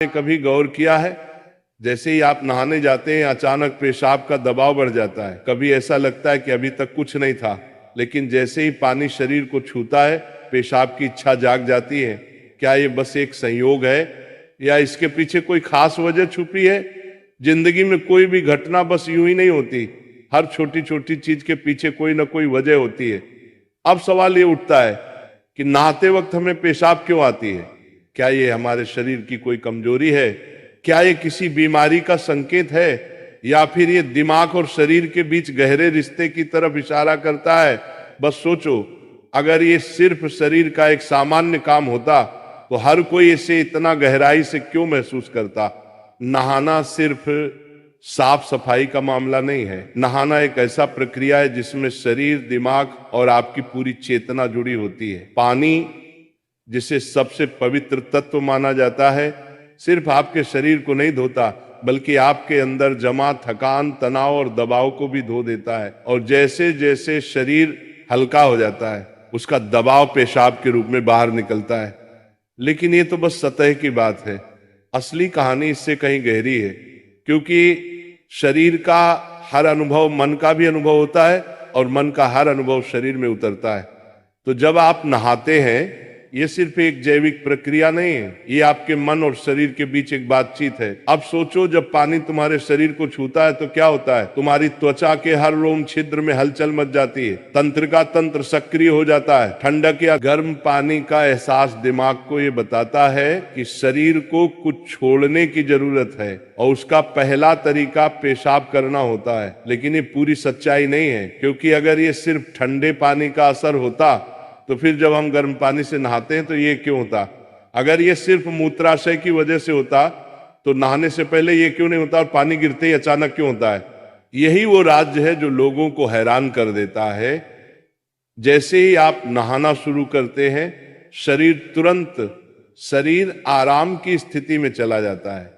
आपने कभी गौर किया है, जैसे ही आप नहाने जाते हैं अचानक पेशाब का दबाव बढ़ जाता है। कभी ऐसा लगता है कि अभी तक कुछ नहीं था, लेकिन जैसे ही पानी शरीर को छूता है पेशाब की इच्छा जाग जाती है। क्या ये बस एक संयोग है या इसके पीछे कोई खास वजह छुपी है? जिंदगी में कोई भी घटना बस यूं ही नहीं होती, हर छोटी छोटी चीज के पीछे कोई ना कोई वजह होती है। अब सवाल ये उठता है कि नहाते वक्त हमें पेशाब क्यों आती है? क्या ये हमारे शरीर की कोई कमजोरी है? क्या ये किसी बीमारी का संकेत है, या फिर ये दिमाग और शरीर के बीच गहरे रिश्ते की तरफ इशारा करता है? बस सोचो, अगर ये सिर्फ शरीर का एक सामान्य काम होता तो हर कोई इसे इतना गहराई से क्यों महसूस करता? नहाना सिर्फ साफ सफाई का मामला नहीं है। नहाना एक ऐसा प्रक्रिया है जिसमें शरीर, दिमाग और आपकी पूरी चेतना जुड़ी होती है। पानी, जिसे सबसे पवित्र तत्व माना जाता है, सिर्फ आपके शरीर को नहीं धोता बल्कि आपके अंदर जमा थकान, तनाव और दबाव को भी धो देता है। और जैसे जैसे शरीर हल्का हो जाता है उसका दबाव पेशाब के रूप में बाहर निकलता है। लेकिन ये तो बस सतह की बात है, असली कहानी इससे कहीं गहरी है। क्योंकि शरीर का हर अनुभव मन का भी अनुभव होता है और मन का हर अनुभव शरीर में उतरता है। तो जब आप नहाते हैं, ये सिर्फ एक जैविक प्रक्रिया नहीं है, ये आपके मन और शरीर के बीच एक बातचीत है। अब सोचो, जब पानी तुम्हारे शरीर को छूता है तो क्या होता है? तुम्हारी त्वचा के हर रोम छिद्र में हलचल मच जाती है, तंत्रिका तंत्र सक्रिय हो जाता है। ठंडक या गर्म पानी का एहसास दिमाग को ये बताता है कि शरीर को कुछ छोड़ने की जरूरत है, और उसका पहला तरीका पेशाब करना होता है। लेकिन ये पूरी सच्चाई नहीं है, क्योंकि अगर ये सिर्फ ठंडे पानी का असर होता तो फिर जब हम गर्म पानी से नहाते हैं तो ये क्यों होता? अगर ये सिर्फ मूत्राशय की वजह से होता तो नहाने से पहले ये क्यों नहीं होता, और पानी गिरते ही अचानक क्यों होता है? यही वो राज्य है जो लोगों को हैरान कर देता है। जैसे ही आप नहाना शुरू करते हैं, शरीर आराम की स्थिति में चला जाता है,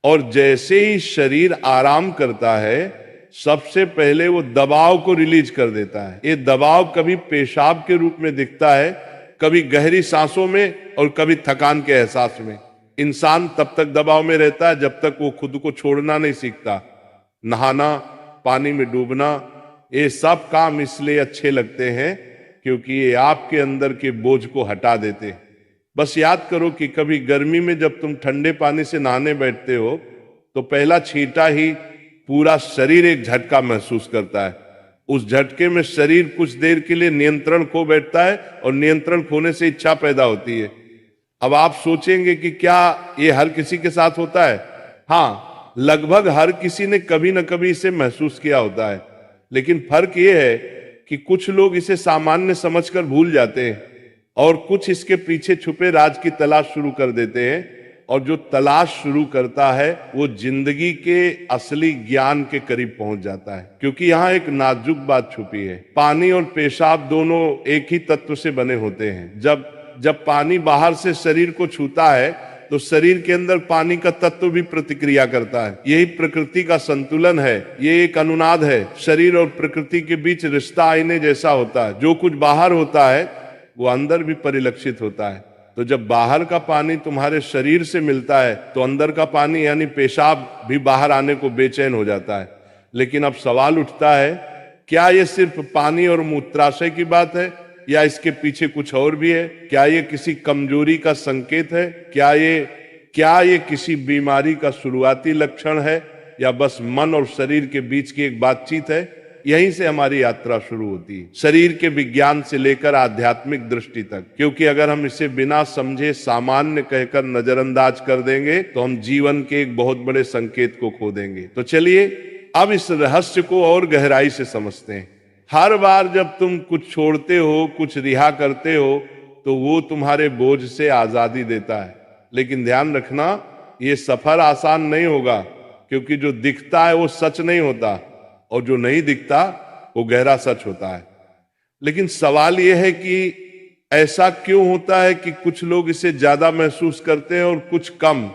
और जैसे ही शरीर आराम करता है सबसे पहले वो दबाव को रिलीज कर देता है। ये दबाव कभी पेशाब के रूप में दिखता है, कभी गहरी सांसों में, और कभी थकान के एहसास में। इंसान तब तक दबाव में रहता है जब तक वो खुद को छोड़ना नहीं सीखता। नहाना, पानी में डूबना, ये सब काम इसलिए अच्छे लगते हैं क्योंकि ये आपके अंदर के बोझ को हटा देते हैं। बस याद करो कि कभी गर्मी में जब तुम ठंडे पानी से नहाने बैठते हो तो पहला छींटा ही पूरा शरीर एक झटका महसूस करता है। उस झटके में शरीर कुछ देर के लिए नियंत्रण खो बैठता है, और नियंत्रण खोने से इच्छा पैदा होती है। अब आप सोचेंगे कि क्या ये हर किसी के साथ होता है? हाँ, लगभग हर किसी ने कभी न कभी इसे महसूस किया होता है। लेकिन फर्क ये है कि कुछ लोग इसे सामान्य समझकर भूल जाते हैं, और कुछ इसके पीछे छुपे राज की तलाश शुरू कर देते हैं। और जो तलाश शुरू करता है वो जिंदगी के असली ज्ञान के करीब पहुंच जाता है। क्योंकि यहाँ एक नाजुक बात छुपी है, पानी और पेशाब दोनों एक ही तत्व से बने होते हैं। जब पानी बाहर से शरीर को छूता है तो शरीर के अंदर पानी का तत्व भी प्रतिक्रिया करता है। यही प्रकृति का संतुलन है, ये एक अनुनाद है। शरीर और प्रकृति के बीच रिश्ता आईने जैसा होता है। जो कुछ बाहर होता है वो अंदर भी परिलक्षित होता है। तो जब बाहर का पानी तुम्हारे शरीर से मिलता है तो अंदर का पानी यानी पेशाब भी बाहर आने को बेचैन हो जाता है। लेकिन अब सवाल उठता है, क्या ये सिर्फ पानी और मूत्राशय की बात है, या इसके पीछे कुछ और भी है? क्या ये किसी कमजोरी का संकेत है? क्या ये किसी बीमारी का शुरुआती लक्षण है, या बस मन और शरीर के बीच की एक बातचीत है? यहीं से हमारी यात्रा शुरू होती है, शरीर के विज्ञान से लेकर आध्यात्मिक दृष्टि तक। क्योंकि अगर हम इसे बिना समझे सामान्य कहकर नजरअंदाज कर देंगे तो हम जीवन के एक बहुत बड़े संकेत को खो देंगे। तो चलिए अब इस रहस्य को और गहराई से समझते हैं। हर बार जब तुम कुछ छोड़ते हो, कुछ रिहा करते हो, तो वो तुम्हारे बोझ से आजादी देता है। लेकिन ध्यान रखना, ये सफर आसान नहीं होगा, क्योंकि जो दिखता है वो सच नहीं होता, और जो नहीं दिखता वो गहरा सच होता है। लेकिन सवाल यह है कि ऐसा क्यों होता है कि कुछ लोग इसे ज्यादा महसूस करते हैं और कुछ कम?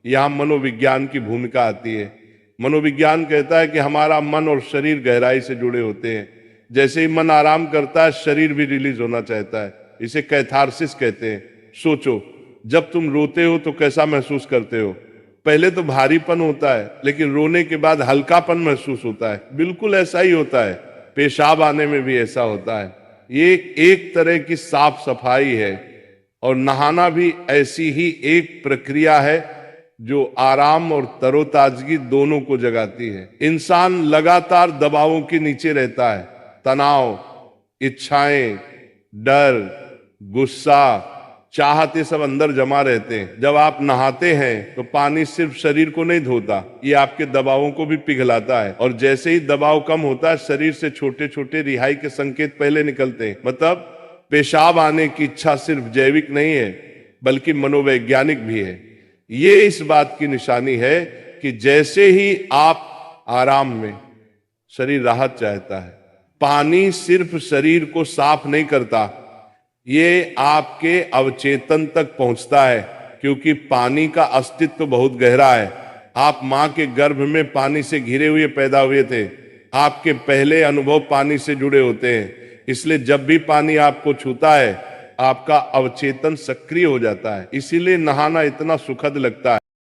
यहां मनोविज्ञान की भूमिका आती है। मनोविज्ञान कहता है कि हमारा मन और शरीर गहराई से जुड़े होते हैं। जैसे ही मन आराम करता है शरीर भी रिलीज होना चाहता है। इसे कैथारसिस कहते हैं। सोचो, जब तुम रोते हो तो कैसा महसूस करते हो? पहले तो भारीपन होता है, लेकिन रोने के बाद हल्कापन महसूस होता है। बिल्कुल ऐसा ही होता है, पेशाब आने में भी ऐसा होता है। ये एक तरह की साफ सफाई है, और नहाना भी ऐसी ही एक प्रक्रिया है जो आराम और तरोताजगी दोनों को जगाती है। इंसान लगातार दबावों के नीचे रहता है, तनाव, इच्छाएं, डर, गुस्सा, चाहत, ये सब अंदर जमा रहते हैं। जब आप नहाते हैं तो पानी सिर्फ शरीर को नहीं धोता, ये आपके दबावों को भी पिघलाता है। और जैसे ही दबाव कम होता है, शरीर से छोटे छोटे रिहाई के संकेत पहले निकलते हैं। मतलब पेशाब आने की इच्छा सिर्फ जैविक नहीं है, बल्कि मनोवैज्ञानिक भी है। ये इस बात की निशानी है कि जैसे ही आप आराम में, शरीर राहत चाहता है। पानी सिर्फ शरीर को साफ नहीं करता, ये आपके अवचेतन तक पहुंचता है, क्योंकि पानी का अस्तित्व बहुत गहरा है। आप मां के गर्भ में पानी से घिरे हुए पैदा हुए थे। आपके पहले अनुभव पानी से जुड़े होते हैं। इसलिए जब भी पानी आपको छूता है, आपका अवचेतन सक्रिय हो जाता है। इसीलिए नहाना इतना सुखद लगता है।